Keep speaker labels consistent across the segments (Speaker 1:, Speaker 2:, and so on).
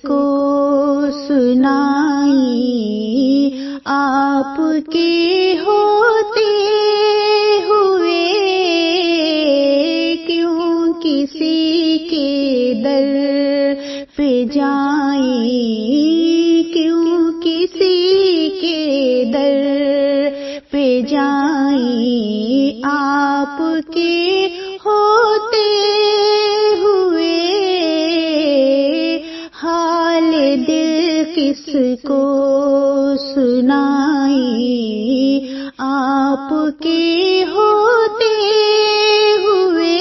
Speaker 1: کو سنائی، آپ کے ہوتے ہوئے کیوں کسی کے در پہ جائیں، کیوں کسی کے در پہ جائیں، آپ کے ہوتے ہوئے حال دل کس کو سنائی، آپ کے ہوتے ہوئے۔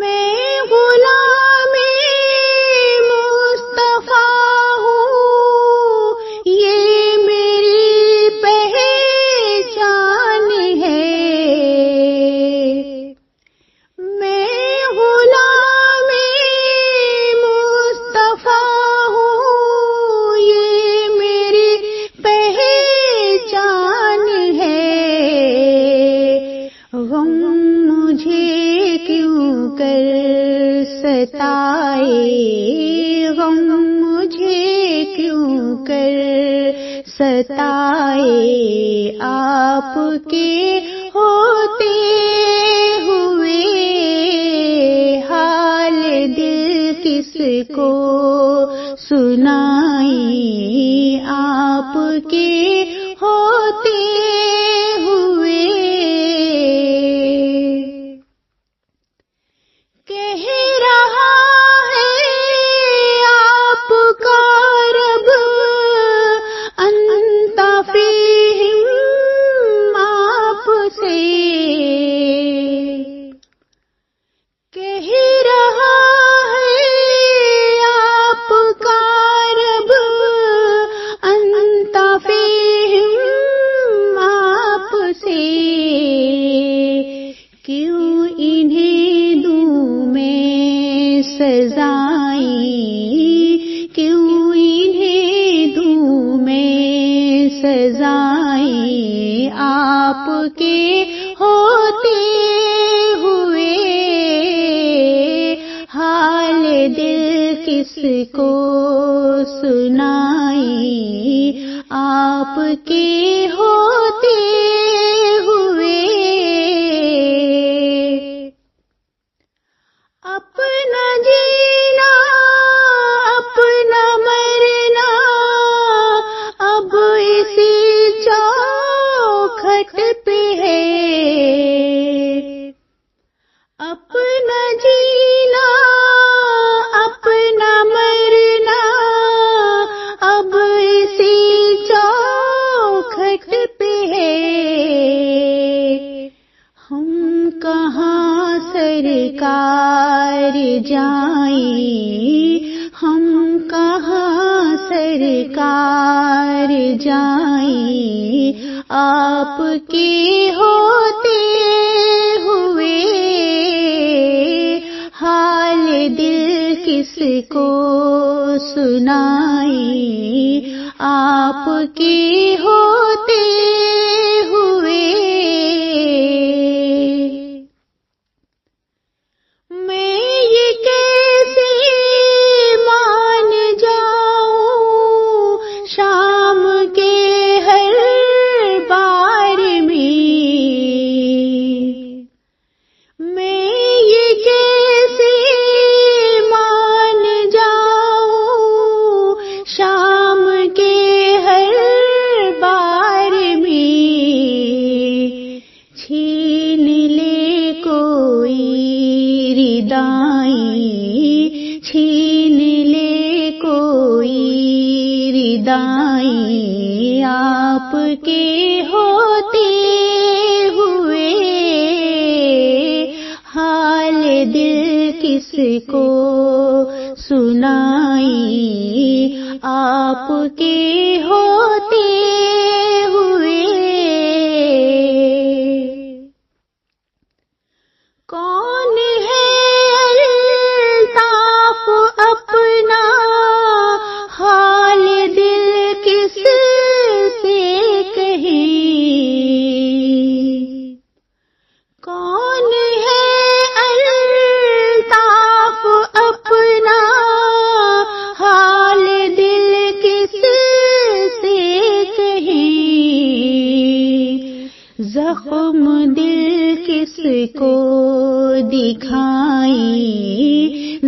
Speaker 1: میں غلام مصطفیٰ ہوں، یہ میری پہچان ہے، میں غلام مصطفیٰ ہوں، یہ میری پہچان ہے، غم مجھے کیوں کر ستائے، غم مجھے کیوں کر ستائے، آپ کے ہوتے ہوئے حال دل کس کو سنائی، آپ کے ہوتے ہوئے۔ کہہ رہا ہے آپ کا رب انت فیہم، آپ سے کہہ رہا ہے آپ کا رب انت فیہم، آپ سے کیوں انہیں دوں میں سزائیں، کیوں انہیں دوں میں سزائیں، آپ کے ہوتے ہوئے حال دل کس کو سنائی، آپ کے ہوتے ہوئے۔ اپنا جینا اپنا مرنا اب اسی چوکھٹ پہ ہے، اپنا جینا اپنا مرنا اب اسی چوکھٹ پہ ہے، ہم کہاں سرکار جائیں، ہم کہاں سرکار جائیں، آپ کے ہوتے ہوئے حال دل کس کو سنائی، آپ کے ہوتے ہوئے۔ میں یہ کیسے مان جاؤں شام کے ہر بار میں، میں یہ کیسے مان جاؤں شام کے ہر بار میں، چھین لے کوئی ردائیں، چھین لے کوئی ردائیں، آپ کے ہوتے ہوئے حال دل کس کو سنائی، آپ کے ہوتے ہوئے۔ کون ہے الطاف اپنا حال دل کس سے کہیں، کون ہے الطاف زخم دل کس کو دکھائیں،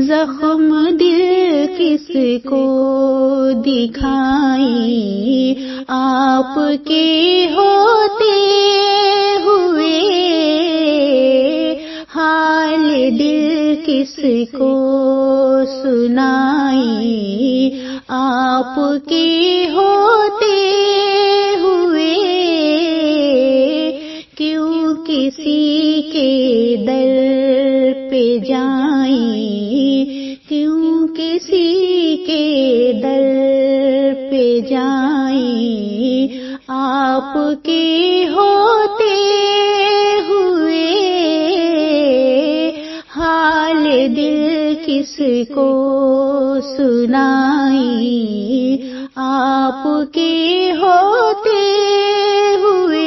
Speaker 1: زخم دل کس کو دکھائیں، آپ کے ہوتے ہوئے حال دل کس کو سنائیں، آپ کے ہوتے ہوئے کیوں کسی کے در پہ جائیں، کیوں کسی کے در پہ جائیں، آپ کے ہوتے ہوئے حال دل کس کو سنائیں، آپ کے ہوتے ہوئے